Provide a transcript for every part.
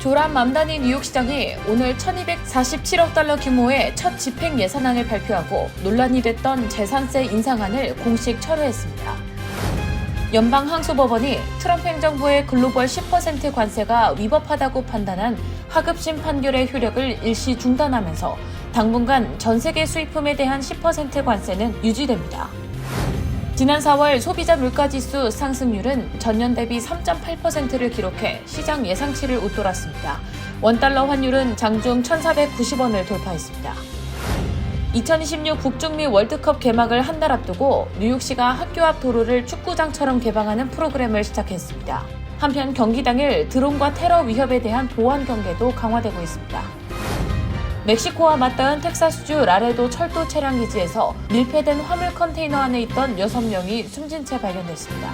조란 맘다니 뉴욕시장이 오늘 1247억 달러 규모의 첫 집행 예산안을 발표하고 논란이 됐던 재산세 인상안을 공식 철회했습니다. 연방항소법원이 트럼프 행정부의 글로벌 10% 관세가 위법하다고 판단한 하급심 판결의 효력을 일시 중단하면서 당분간 전 세계 수입품에 대한 10% 관세는 유지됩니다. 지난 4월 소비자 물가지수 상승률은 전년 대비 3.8%를 기록해 시장 예상치를 웃돌았습니다. 원달러 환율은 장중 1,490원을 돌파했습니다. 2026 북중미 월드컵 개막을 한 달 앞두고 뉴욕시가 학교 앞 도로를 축구장처럼 개방하는 프로그램을 시작했습니다. 한편 경기 당일 드론과 테러 위협에 대한 보안 경계도 강화되고 있습니다. 멕시코와 맞닿은 텍사스주 라레도 철도 차량 기지에서 밀폐된 화물 컨테이너 안에 있던 6명이 숨진 채 발견됐습니다.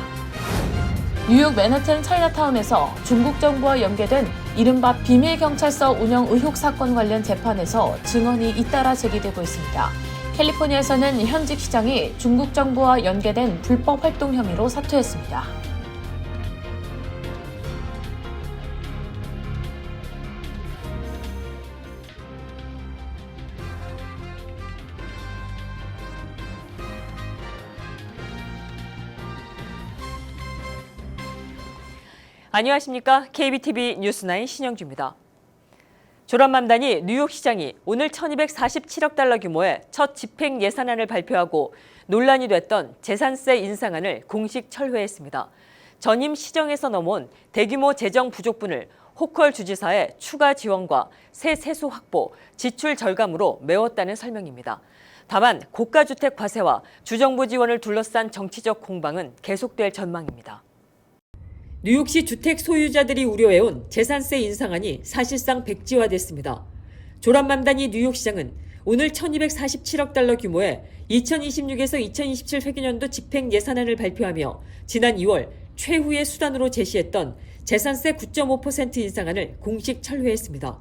뉴욕 맨하튼 차이나타운에서 중국 정부와 연계된 이른바 비밀경찰서 운영 의혹 사건 관련 재판에서 증언이 잇따라 제기되고 있습니다. 캘리포니아에서는 현직 시장이 중국 정부와 연계된 불법 활동 혐의로 사퇴했습니다. 안녕하십니까. KBTV 뉴스9 신영주입니다. 조란맘다니 뉴욕시장이 오늘 1247억 달러 규모의 첫 집행 예산안을 발표하고 논란이 됐던 재산세 인상안을 공식 철회했습니다. 전임 시정에서 넘어온 대규모 재정 부족분을 호컬 주지사의 추가 지원과 새 세수 확보, 지출 절감으로 메웠다는 설명입니다. 다만 고가주택 과세와 주정부 지원을 둘러싼 정치적 공방은 계속될 전망입니다. 뉴욕시 주택 소유자들이 우려해온 재산세 인상안이 사실상 백지화됐습니다. 조란맘다니 뉴욕시장은 오늘 1247억 달러 규모의 2026에서 2027 회계년도 집행 예산안을 발표하며 지난 2월 최후의 수단으로 제시했던 재산세 9.5% 인상안을 공식 철회했습니다.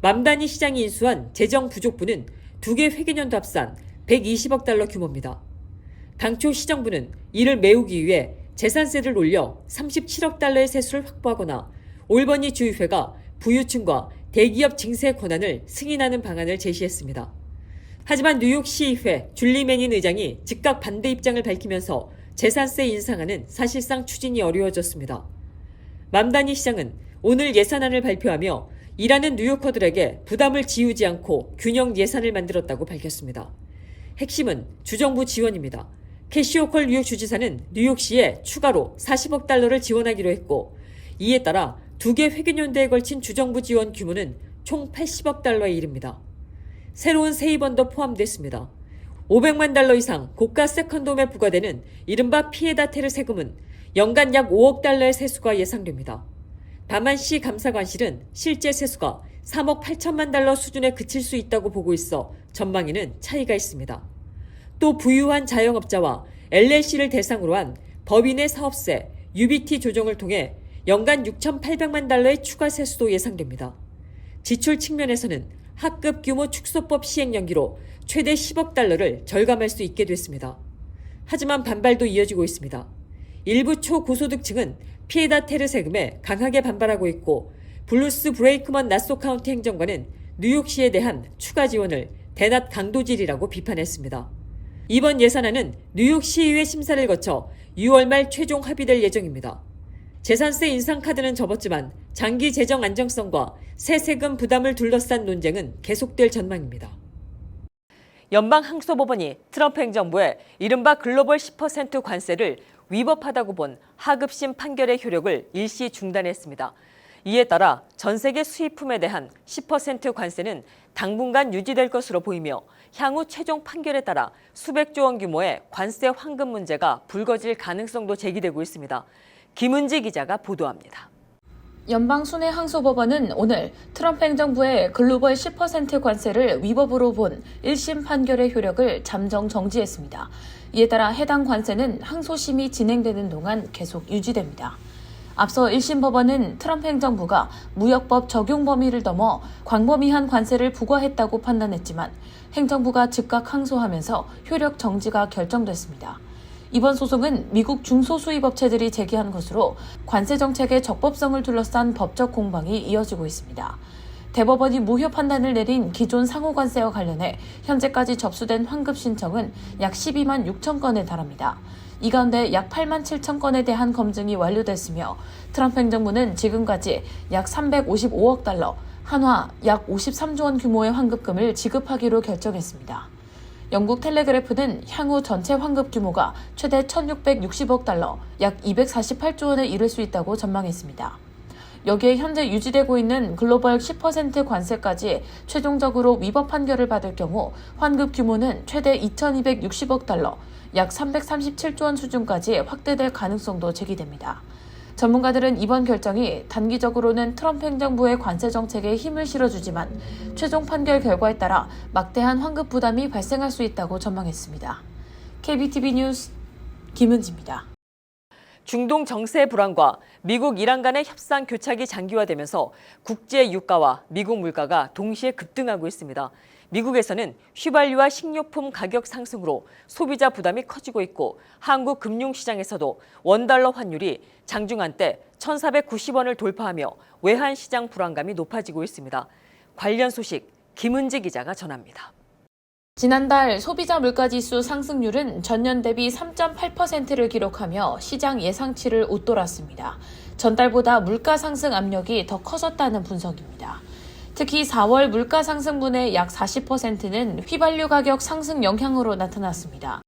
맘다니 시장이 인수한 재정 부족분은 두 개 회계년도 합산 120억 달러 규모입니다. 당초 시정부는 이를 메우기 위해 재산세를 올려 37억 달러의 세수를 확보하거나 올버니 주의회가 부유층과 대기업 증세 권한을 승인하는 방안을 제시했습니다. 하지만 뉴욕시의회 줄리 매닌 의장이 즉각 반대 입장을 밝히면서 재산세 인상안은 사실상 추진이 어려워졌습니다. 맘다니 시장은 오늘 예산안을 발표하며 일하는 뉴요커들에게 부담을 지우지 않고 균형 예산을 만들었다고 밝혔습니다. 핵심은 주정부 지원입니다. 캐시 호컬 뉴욕 주지사는 뉴욕시에 추가로 40억 달러를 지원하기로 했고 이에 따라 두 개 회계연도에 걸친 주정부 지원 규모는 총 80억 달러에 이릅니다. 새로운 세입원도 포함됐습니다. 500만 달러 이상 고가 세컨드홈에 부과되는 이른바 피에다테르 세금은 연간 약 5억 달러의 세수가 예상됩니다. 다만 시 감사관실은 실제 세수가 3억 8천만 달러 수준에 그칠 수 있다고 보고 있어 전망에는 차이가 있습니다. 또 부유한 자영업자와 LLC를 대상으로 한 법인의 사업세, UBT 조정을 통해 연간 6,800만 달러의 추가 세수도 예상됩니다. 지출 측면에서는 학급 규모 축소법 시행 연기로 최대 10억 달러를 절감할 수 있게 됐습니다. 하지만 반발도 이어지고 있습니다. 일부 초고소득층은 피에다테르 세금에 강하게 반발하고 있고 블루스 브레이크먼 나소 카운티 행정관은 뉴욕시에 대한 추가 지원을 대낮 강도질이라고 비판했습니다. 이번 예산안은 뉴욕시의회 심사를 거쳐 6월 말 최종 합의될 예정입니다. 재산세 인상 카드는 접었지만 장기 재정 안정성과 새 세금 부담을 둘러싼 논쟁은 계속될 전망입니다. 연방항소법원이 트럼프 행정부의 이른바 글로벌 10% 관세를 위법하다고 본 하급심 판결의 효력을 일시 중단했습니다. 이에 따라 전 세계 수입품에 대한 10% 관세는 당분간 유지될 것으로 보이며 향후 최종 판결에 따라 수백조 원 규모의 관세 황금 문제가 불거질 가능성도 제기되고 있습니다. 김은지 기자가 보도합니다. 연방순회항소법원은 오늘 트럼프 행정부의 글로벌 10% 관세를 위법으로 본 1심 판결의 효력을 잠정 정지했습니다. 이에 따라 해당 관세는 항소심이 진행되는 동안 계속 유지됩니다. 앞서 1심 법원은 트럼프 행정부가 무역법 적용 범위를 넘어 광범위한 관세를 부과했다고 판단했지만 행정부가 즉각 항소하면서 효력 정지가 결정됐습니다. 이번 소송은 미국 중소수입업체들이 제기한 것으로 관세 정책의 적법성을 둘러싼 법적 공방이 이어지고 있습니다. 대법원이 무효 판단을 내린 기존 상호관세와 관련해 현재까지 접수된 환급 신청은 약 12만 6천 건에 달합니다. 이 가운데 약 8만 7천 건에 대한 검증이 완료됐으며 트럼프 행정부는 지금까지 약 355억 달러, 한화 약 53조 원 규모의 환급금을 지급하기로 결정했습니다. 영국 텔레그래프는 향후 전체 환급 규모가 최대 1,660억 달러, 약 248조 원에 이를 수 있다고 전망했습니다. 여기에 현재 유지되고 있는 글로벌 10% 관세까지 최종적으로 위법 판결을 받을 경우 환급 규모는 최대 2,260억 달러, 약 337조 원 수준까지 확대될 가능성도 제기됩니다. 전문가들은 이번 결정이 단기적으로는 트럼프 행정부의 관세 정책에 힘을 실어주지만 최종 판결 결과에 따라 막대한 환급 부담이 발생할 수 있다고 전망했습니다. KBTV 뉴스 김은지입니다. 중동 정세 불안과 미국 이란 간의 협상 교착이 장기화되면서 국제 유가와 미국 물가가 동시에 급등하고 있습니다. 미국에서는 휘발유와 식료품 가격 상승으로 소비자 부담이 커지고 있고 한국 금융시장에서도 원달러 환율이 장중 한때 1,490원을 돌파하며 외환시장 불안감이 높아지고 있습니다. 관련 소식 김은지 기자가 전합니다. 지난달 소비자 물가지수 상승률은 전년 대비 3.8%를 기록하며 시장 예상치를 웃돌았습니다. 전달보다 물가 상승 압력이 더 커졌다는 분석입니다. 특히 4월 물가 상승분의 약 40%는 휘발유 가격 상승 영향으로 나타났습니다.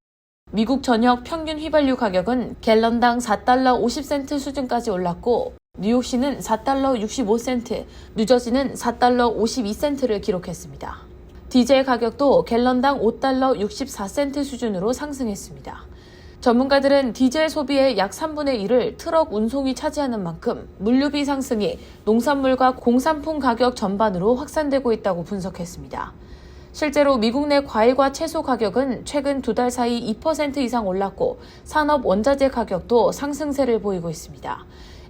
미국 전역 평균 휘발유 가격은 갤런당 4달러 50센트 수준까지 올랐고 뉴욕시는 4달러 65센트, 뉴저지는 4달러 52센트를 기록했습니다. 디젤 가격도 갤런당 5달러 64센트 수준으로 상승했습니다. 전문가들은 디젤 소비의 약 3분의 1을 트럭 운송이 차지하는 만큼 물류비 상승이 농산물과 공산품 가격 전반으로 확산되고 있다고 분석했습니다. 실제로 미국 내 과일과 채소 가격은 최근 2달 사이 2% 이상 올랐고 산업 원자재 가격도 상승세를 보이고 있습니다.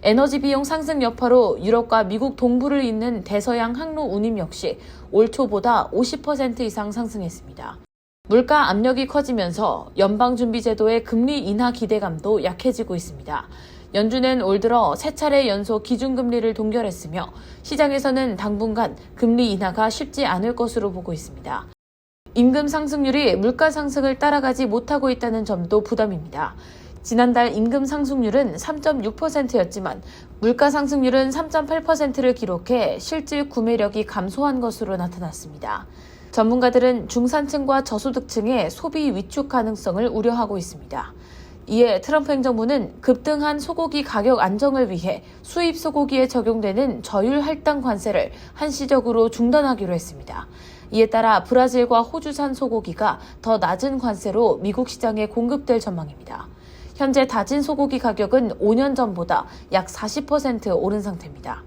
에너지 비용 상승 여파로 유럽과 미국 동부를 잇는 대서양 항로 운임 역시 올 초보다 50% 이상 상승했습니다. 물가 압력이 커지면서 연방준비제도의 금리 인하 기대감도 약해지고 있습니다. 연준은 올 들어 3차례 연속 기준금리를 동결했으며 시장에서는 당분간 금리 인하가 쉽지 않을 것으로 보고 있습니다. 임금 상승률이 물가 상승을 따라가지 못하고 있다는 점도 부담입니다. 지난달 임금 상승률은 3.6%였지만 물가 상승률은 3.8%를 기록해 실질 구매력이 감소한 것으로 나타났습니다. 전문가들은 중산층과 저소득층의 소비 위축 가능성을 우려하고 있습니다. 이에 트럼프 행정부는 급등한 소고기 가격 안정을 위해 수입 소고기에 적용되는 저율 할당 관세를 한시적으로 중단하기로 했습니다. 이에 따라 브라질과 호주산 소고기가 더 낮은 관세로 미국 시장에 공급될 전망입니다. 현재 다진 소고기 가격은 5년 전보다 약 40% 오른 상태입니다.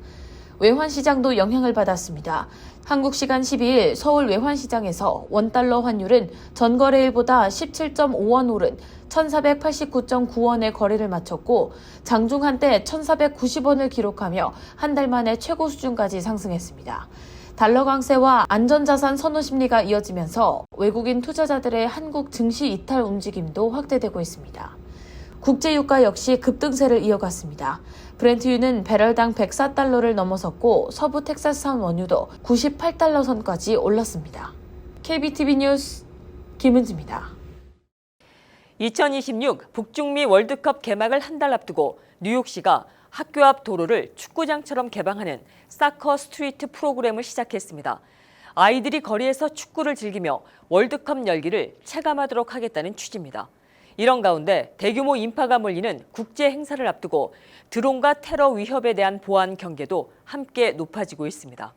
외환시장도 영향을 받았습니다. 한국 시간 12일 서울 외환시장에서 원달러 환율은 전거래일보다 17.5원 오른 1,489.9원의 거래를 마쳤고 장중 한때 1,490원을 기록하며 한 달 만에 최고 수준까지 상승했습니다. 달러 강세와 안전자산 선호 심리가 이어지면서 외국인 투자자들의 한국 증시 이탈 움직임도 확대되고 있습니다. 국제유가 역시 급등세를 이어갔습니다. 브렌트유는 배럴당 104달러를 넘어섰고 서부 텍사스산 원유도 98달러 선까지 올랐습니다. KBTV 뉴스 김은지입니다. 2026 북중미 월드컵 개막을 한 달 앞두고 뉴욕시가 학교 앞 도로를 축구장처럼 개방하는 사커 스트리트 프로그램을 시작했습니다. 아이들이 거리에서 축구를 즐기며 월드컵 열기를 체감하도록 하겠다는 취지입니다. 이런 가운데 대규모 인파가 몰리는 국제 행사를 앞두고 드론과 테러 위협에 대한 보안 경계도 함께 높아지고 있습니다.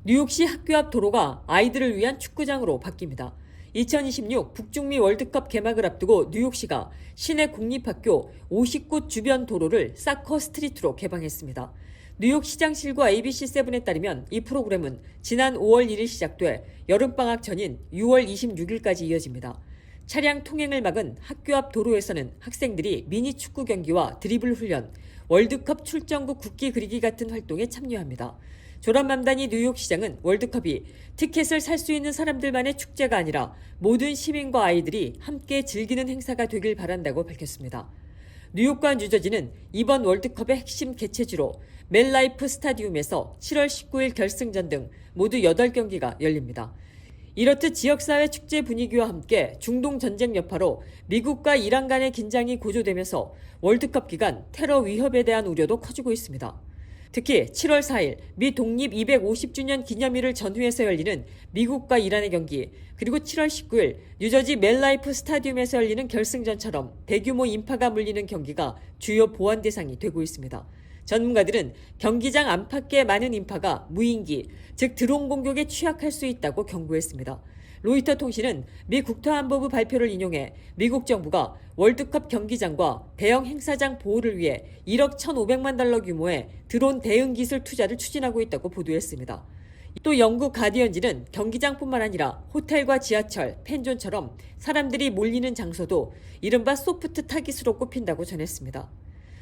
뉴욕시 학교 앞 도로가 아이들을 위한 축구장으로 바뀝니다. 2026 북중미 월드컵 개막을 앞두고 뉴욕시가 시내 공립학교 50곳 주변 도로를 사커 스트리트로 개방했습니다. 뉴욕 시장실과 ABC7에 따르면 이 프로그램은 지난 5월 1일 시작돼 여름방학 전인 6월 26일까지 이어집니다. 차량 통행을 막은 학교 앞 도로에서는 학생들이 미니 축구 경기와 드리블 훈련, 월드컵 출전국 국기 그리기 같은 활동에 참여합니다. 조란맘다니 뉴욕시장은 월드컵이 티켓을 살 수 있는 사람들만의 축제가 아니라 모든 시민과 아이들이 함께 즐기는 행사가 되길 바란다고 밝혔습니다. 뉴욕과 뉴저지는 이번 월드컵의 핵심 개최지로 멜라이프 스타디움에서 7월 19일 결승전 등 모두 8경기가 열립니다. 이렇듯 지역사회 축제 분위기와 함께 중동 전쟁 여파로 미국과 이란 간의 긴장이 고조되면서 월드컵 기간 테러 위협에 대한 우려도 커지고 있습니다. 특히 7월 4일 미 독립 250주년 기념일을 전후해서 열리는 미국과 이란의 경기, 그리고 7월 19일 뉴저지 멜라이프 스타디움에서 열리는 결승전처럼 대규모 인파가 몰리는 경기가 주요 보완 대상이 되고 있습니다. 전문가들은 경기장 안팎의 많은 인파가 무인기, 즉 드론 공격에 취약할 수 있다고 경고했습니다. 로이터 통신은 미 국토안보부 발표를 인용해 미국 정부가 월드컵 경기장과 대형 행사장 보호를 위해 1억 1,500만 달러 규모의 드론 대응 기술 투자를 추진하고 있다고 보도했습니다. 또 영국 가디언지는 경기장뿐만 아니라 호텔과 지하철, 펜존처럼 사람들이 몰리는 장소도 이른바 소프트 타깃으로 꼽힌다고 전했습니다.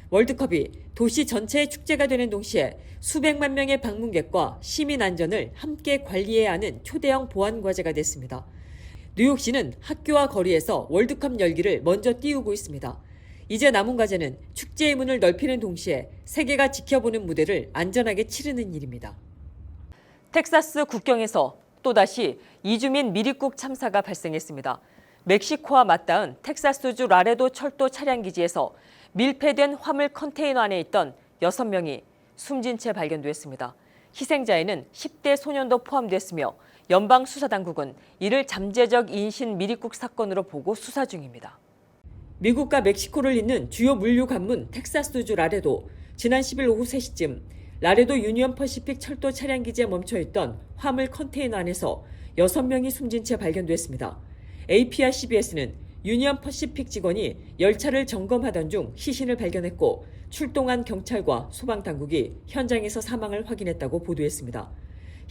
월드컵이 도시 전체의 축제가 되는 동시에 수백만 명의 방문객과 시민 안전을 함께 관리해야 하는 초대형 보안 과제가 됐습니다. 뉴욕시는 학교와 거리에서 월드컵 열기를 먼저 띄우고 있습니다. 이제 남은 과제는 축제의 문을 넓히는 동시에 세계가 지켜보는 무대를 안전하게 치르는 일입니다. 텍사스 국경에서 또다시 이주민 미립국 참사가 발생했습니다. 멕시코와 맞닿은 텍사스주 라레도 철도 차량기지에서 밀폐된 화물 컨테이너 안에 있던 6명이 숨진 채 발견됐습니다. 희생자에는 10대 소년도 포함됐으며 연방수사당국은 이를 잠재적 인신 미립국 사건으로 보고 수사 중입니다. 미국과 멕시코를 잇는 주요 물류 관문 텍사스주 라레도, 지난 10일 오후 3시쯤 라레도 유니언 퍼시픽 철도 차량기지에 멈춰있던 화물 컨테이너 안에서 6명이 숨진 채 발견됐습니다. AP와 CBS는 유니언 퍼시픽 직원이 열차를 점검하던 중 시신을 발견했고 출동한 경찰과 소방당국이 현장에서 사망을 확인했다고 보도했습니다.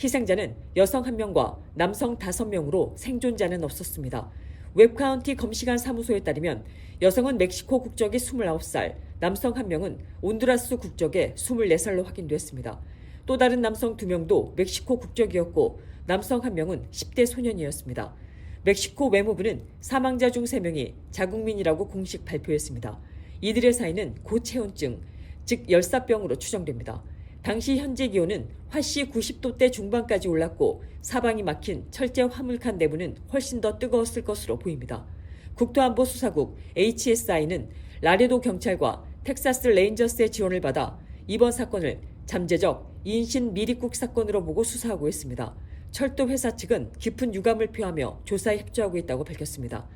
희생자는 여성 1명과 남성 5명으로 생존자는 없었습니다. 웹카운티 검시관 사무소에 따르면 여성은 멕시코 국적의 29살, 남성 1명은 온두라스 국적의 24살로 확인됐습니다. 또 다른 남성 2명도 멕시코 국적이었고 남성 1명은 10대 소년이었습니다. 멕시코 외무부는 사망자 중 3명이 자국민이라고 공식 발표했습니다. 이들의 사이는 고체온증, 즉 열사병으로 추정됩니다. 당시 현재 기온은 화씨 90도대 중반까지 올랐고 사방이 막힌 철제 화물칸 내부는 훨씬 더 뜨거웠을 것으로 보입니다. 국토안보수사국 HSI는 라레도 경찰과 텍사스 레인저스의 지원을 받아 이번 사건을 잠재적 인신 미립국 사건으로 보고 수사하고 있습니다. 철도 회사 측은 깊은 유감을 표하며 조사에 협조하고 있다고 밝혔습니다.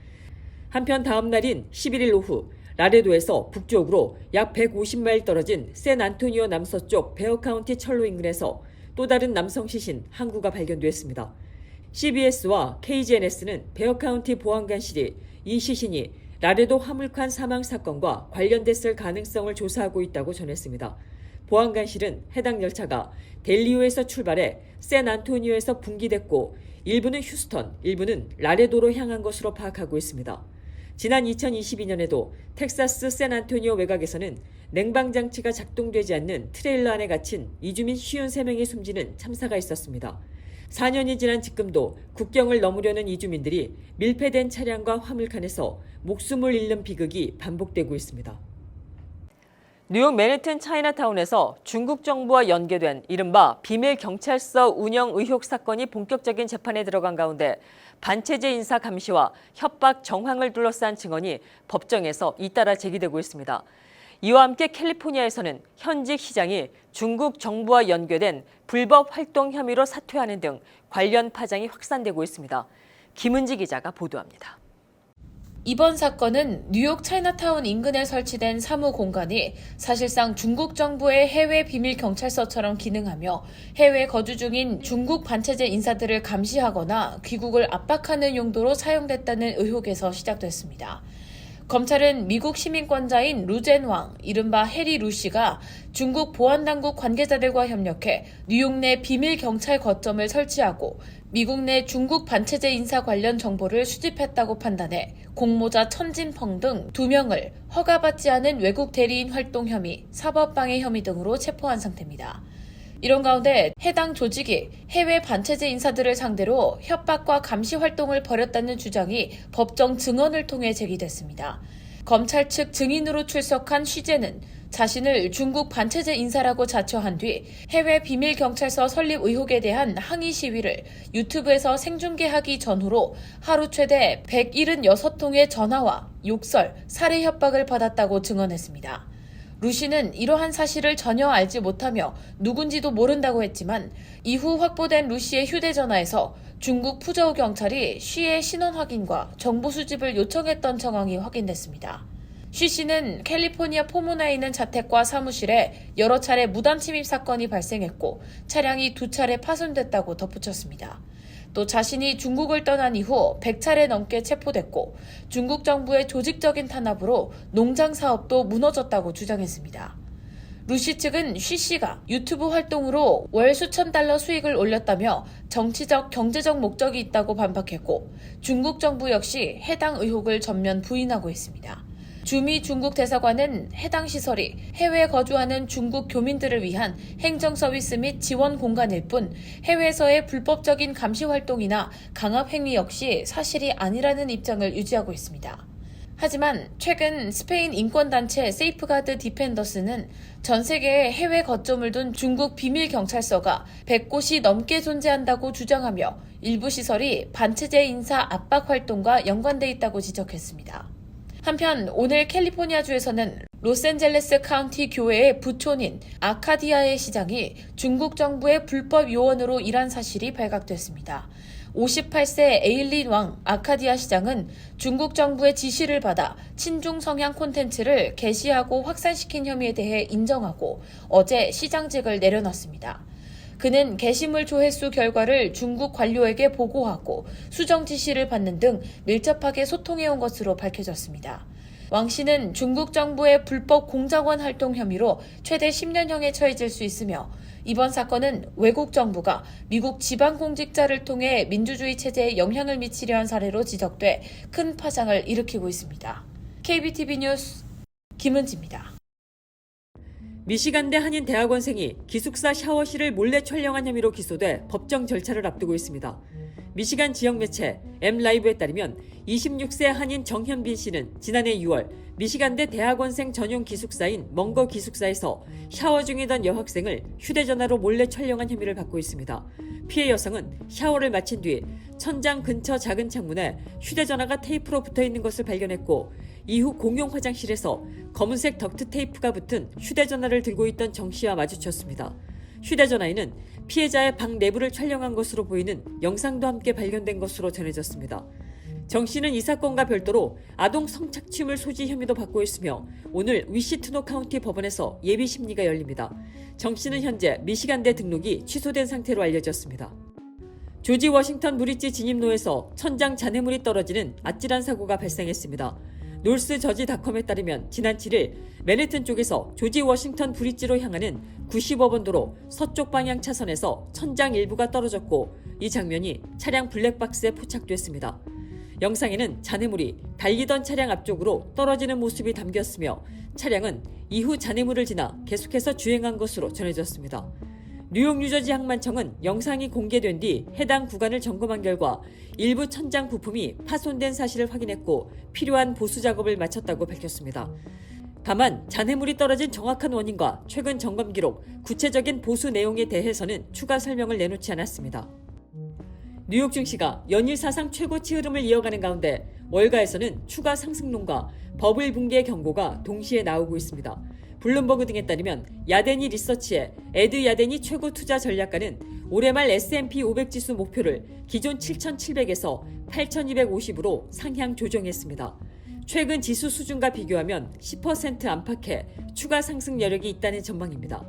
한편 다음 날인 11일 오후 라레도에서 북쪽으로 약 150마일 떨어진 샌안토니오 남서쪽 베어카운티 철로 인근에서 또 다른 남성 시신 한 구가 발견됐습니다. CBS와 KGNS는 베어카운티 보안관실이 이 시신이 라레도 화물칸 사망 사건과 관련됐을 가능성을 조사하고 있다고 전했습니다. 보안관실은 해당 열차가 델리오에서 출발해 샌안토니오에서 분기됐고 일부는 휴스턴, 일부는 라레도로 향한 것으로 파악하고 있습니다. 지난 2022년에도 텍사스 샌안토니오 외곽에서는 냉방장치가 작동되지 않는 트레일러 안에 갇힌 이주민 53명이 숨지는 참사가 있었습니다. 4년이 지난 지금도 국경을 넘으려는 이주민들이 밀폐된 차량과 화물칸에서 목숨을 잃는 비극이 반복되고 있습니다. 뉴욕 맨해튼 차이나타운에서 중국 정부와 연계된 이른바 비밀 경찰서 운영 의혹 사건이 본격적인 재판에 들어간 가운데 반체제 인사 감시와 협박 정황을 둘러싼 증언이 법정에서 잇따라 제기되고 있습니다. 이와 함께 캘리포니아에서는 현직 시장이 중국 정부와 연계된 불법 활동 혐의로 사퇴하는 등 관련 파장이 확산되고 있습니다. 김은지 기자가 보도합니다. 이번 사건은 뉴욕 차이나타운 인근에 설치된 사무 공간이 사실상 중국 정부의 해외 비밀 경찰서처럼 기능하며 해외 거주 중인 중국 반체제 인사들을 감시하거나 귀국을 압박하는 용도로 사용됐다는 의혹에서 시작됐습니다. 검찰은 미국 시민권자인 루젠왕, 이른바 해리 루 씨가 중국 보안당국 관계자들과 협력해 뉴욕 내 비밀 경찰 거점을 설치하고 미국 내 중국 반체제 인사 관련 정보를 수집했다고 판단해 공모자 천진펑 등 2명을 허가받지 않은 외국 대리인 활동 혐의, 사법방해 혐의 등으로 체포한 상태입니다. 이런 가운데 해당 조직이 해외 반체제 인사들을 상대로 협박과 감시 활동을 벌였다는 주장이 법정 증언을 통해 제기됐습니다. 검찰 측 증인으로 출석한 취재는 자신을 중국 반체제 인사라고 자처한 뒤 해외 비밀경찰서 설립 의혹에 대한 항의 시위를 유튜브에서 생중계하기 전후로 하루 최대 176통의 전화와 욕설, 살해 협박을 받았다고 증언했습니다. 루 씨는 이러한 사실을 전혀 알지 못하며 누군지도 모른다고 했지만 이후 확보된 루 씨의 휴대전화에서 중국 푸저우 경찰이 쉬의 신원 확인과 정보 수집을 요청했던 정황이 확인됐습니다. 쉬 씨는 캘리포니아 포모나에 있는 자택과 사무실에 여러 차례 무단 침입 사건이 발생했고 차량이 2차례 파손됐다고 덧붙였습니다. 또 자신이 중국을 떠난 이후 100차례 넘게 체포됐고 중국 정부의 조직적인 탄압으로 농장 사업도 무너졌다고 주장했습니다. 루 씨 측은 쉬 씨가 유튜브 활동으로 월 수천 달러 수익을 올렸다며 정치적, 경제적 목적이 있다고 반박했고 중국 정부 역시 해당 의혹을 전면 부인하고 있습니다. 주미 중국 대사관은 해당 시설이 해외에 거주하는 중국 교민들을 위한 행정 서비스 및 지원 공간일 뿐 해외에서의 불법적인 감시 활동이나 강압 행위 역시 사실이 아니라는 입장을 유지하고 있습니다. 하지만 최근 스페인 인권단체 세이프가드 디펜더스는 전 세계에 해외 거점을 둔 중국 비밀경찰서가 100곳이 넘게 존재한다고 주장하며 일부 시설이 반체제 인사 압박 활동과 연관돼 있다고 지적했습니다. 한편 오늘 캘리포니아주에서는 로스앤젤레스 카운티 교회의 부촌인 아카디아의 시장이 중국 정부의 불법 요원으로 일한 사실이 발각됐습니다. 58세 에일린 왕 아카디아 시장은 중국 정부의 지시를 받아 친중 성향 콘텐츠를 게시하고 확산시킨 혐의에 대해 인정하고 어제 시장직을 내려놨습니다. 그는 게시물 조회수 결과를 중국 관료에게 보고하고 수정 지시를 받는 등 밀접하게 소통해온 것으로 밝혀졌습니다. 왕 씨는 중국 정부의 불법 공작원 활동 혐의로 최대 10년형에 처해질 수 있으며 이번 사건은 외국 정부가 미국 지방 공직자를 통해 민주주의 체제에 영향을 미치려 한 사례로 지적돼 큰 파장을 일으키고 있습니다. KBTV 뉴스 김은지입니다. 미시간대 한인 대학원생이 기숙사 샤워실을 몰래 촬영한 혐의로 기소돼 법정 절차를 앞두고 있습니다. 미시간 지역 매체 M라이브에 따르면 26세 한인 정현빈 씨는 지난해 6월 미시간대 대학원생 전용 기숙사인 멍거 기숙사에서 샤워 중이던 여학생을 휴대전화로 몰래 촬영한 혐의를 받고 있습니다. 피해 여성은 샤워를 마친 뒤 천장 근처 작은 창문에 휴대전화가 테이프로 붙어 있는 것을 발견했고 이후 공용 화장실에서 검은색 덕트 테이프가 붙은 휴대전화를 들고 있던 정 씨와 마주쳤습니다. 휴대전화에는 피해자의 방 내부를 촬영한 것으로 보이는 영상도 함께 발견된 것으로 전해졌습니다. 정 씨는 이 사건과 별도로 아동 성착취물 소지 혐의도 받고 있으며 오늘 위시트노 카운티 법원에서 예비 심리가 열립니다. 정 씨는 현재 미시간대 등록이 취소된 상태로 알려졌습니다. 조지 워싱턴 브릿지 진입로에서 천장 잔해물이 떨어지는 아찔한 사고가 발생했습니다. 놀스저지닷컴에 따르면 지난 7일 맨해튼 쪽에서 조지 워싱턴 브릿지로 향하는 95번 도로 서쪽 방향 차선에서 천장 일부가 떨어졌고 이 장면이 차량 블랙박스에 포착됐습니다. 영상에는 잔해물이 달리던 차량 앞쪽으로 떨어지는 모습이 담겼으며 차량은 이후 잔해물을 지나 계속해서 주행한 것으로 전해졌습니다. 뉴욕 뉴저지 항만청은 영상이 공개된 뒤 해당 구간을 점검한 결과 일부 천장 부품이 파손된 사실을 확인했고 필요한 보수 작업을 마쳤다고 밝혔습니다. 다만 잔해물이 떨어진 정확한 원인과 최근 점검 기록, 구체적인 보수 내용에 대해서는 추가 설명을 내놓지 않았습니다. 뉴욕 증시가 연일 사상 최고치 흐름을 이어가는 가운데 월가에서는 추가 상승론과 버블 붕괴 경고가 동시에 나오고 있습니다. 블룸버그 등에 따르면 야데니 리서치의 에드 야데니 최고 투자 전략가는 올해 말 S&P 500 지수 목표를 기존 7,700에서 8,250으로 상향 조정했습니다. 최근 지수 수준과 비교하면 10% 안팎의 추가 상승 여력이 있다는 전망입니다.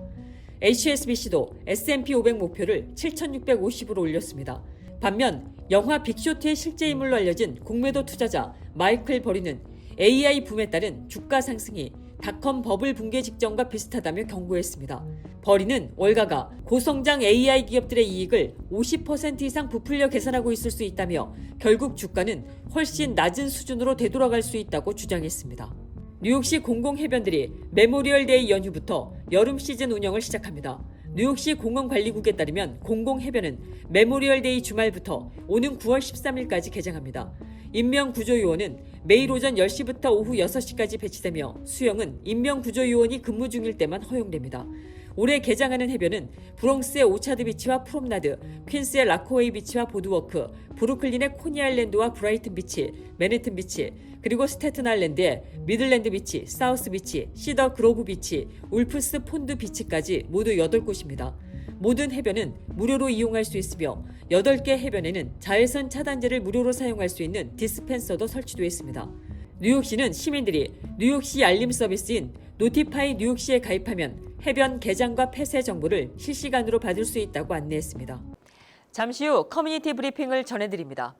HSBC도 S&P 500 목표를 7,650으로 올렸습니다. 반면 영화 빅쇼트의 실제 인물로 알려진 공매도 투자자 마이클 버리는 AI 붐에 따른 주가 상승이 닷컴 버블 붕괴 직전과 비슷하다며 경고했습니다. 버리는 월가가 고성장 AI 기업들의 이익을 50% 이상 부풀려 계산하고 있을 수 있다며 결국 주가는 훨씬 낮은 수준으로 되돌아갈 수 있다고 주장했습니다. 뉴욕시 공공해변들이 메모리얼 데이 연휴부터 여름 시즌 운영을 시작합니다. 뉴욕시 공원관리국에 따르면 공공해변은 메모리얼데이 주말부터 오는 9월 13일까지 개장합니다. 인명구조요원은 매일 오전 10시부터 오후 6시까지 배치되며 수영은 인명구조요원이 근무 중일 때만 허용됩니다. 올해 개장하는 해변은 브롱스의 오차드 비치와 프롬나드, 퀸스의 라코웨이 비치와 보드워크, 브루클린의 코니 아일랜드와 브라이튼 비치, 맨해튼 비치, 그리고 스태튼 아일랜드의 미들랜드 비치, 사우스 비치, 시더 그로브 비치, 울프스 폰드 비치까지 모두 8곳입니다. 모든 해변은 무료로 이용할 수 있으며 8개 해변에는 자외선 차단제를 무료로 사용할 수 있는 디스펜서도 설치되어 있습니다. 뉴욕시는 시민들이 뉴욕시 알림 서비스인 노티파이 뉴욕시에 가입하면 해변 개장과 폐쇄 정보를 실시간으로 받을 수 있다고 안내했습니다. 잠시 후 커뮤니티 브리핑을 전해드립니다.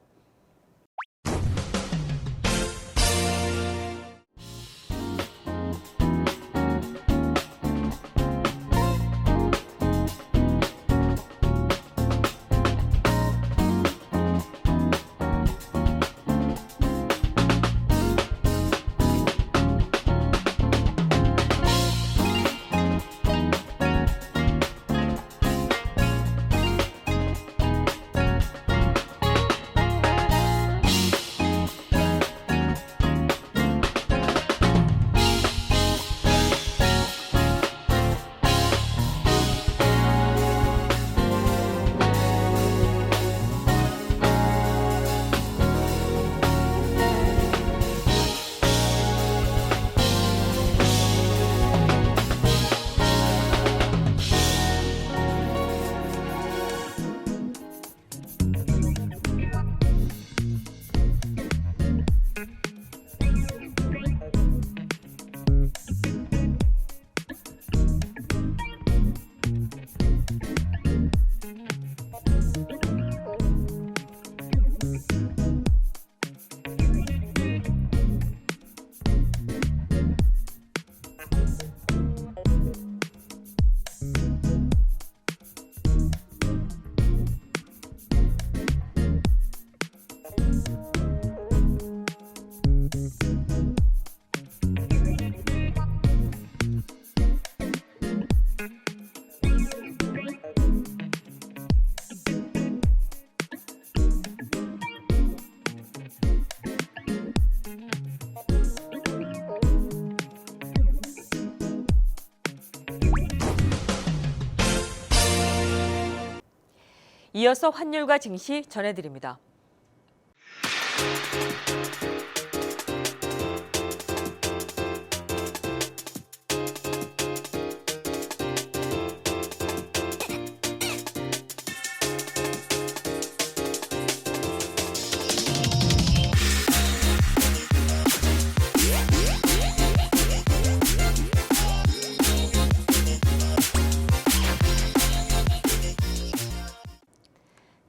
이어서 환율과 증시 전해드립니다.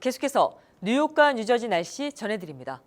계속해서 뉴욕과 뉴저지 날씨 전해드립니다.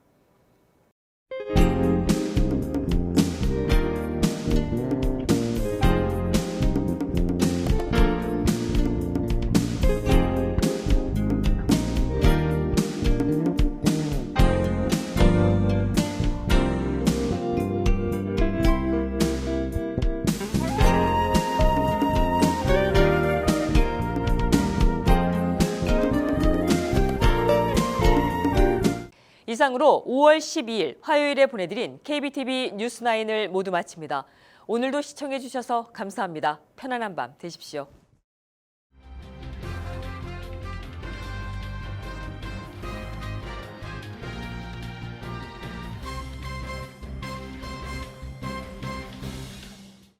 이상으로 5월 12일 화요일에 보내드린 KBTV 뉴스9을 모두 마칩니다. 오늘도 시청해주셔서 감사합니다. 편안한 밤 되십시오.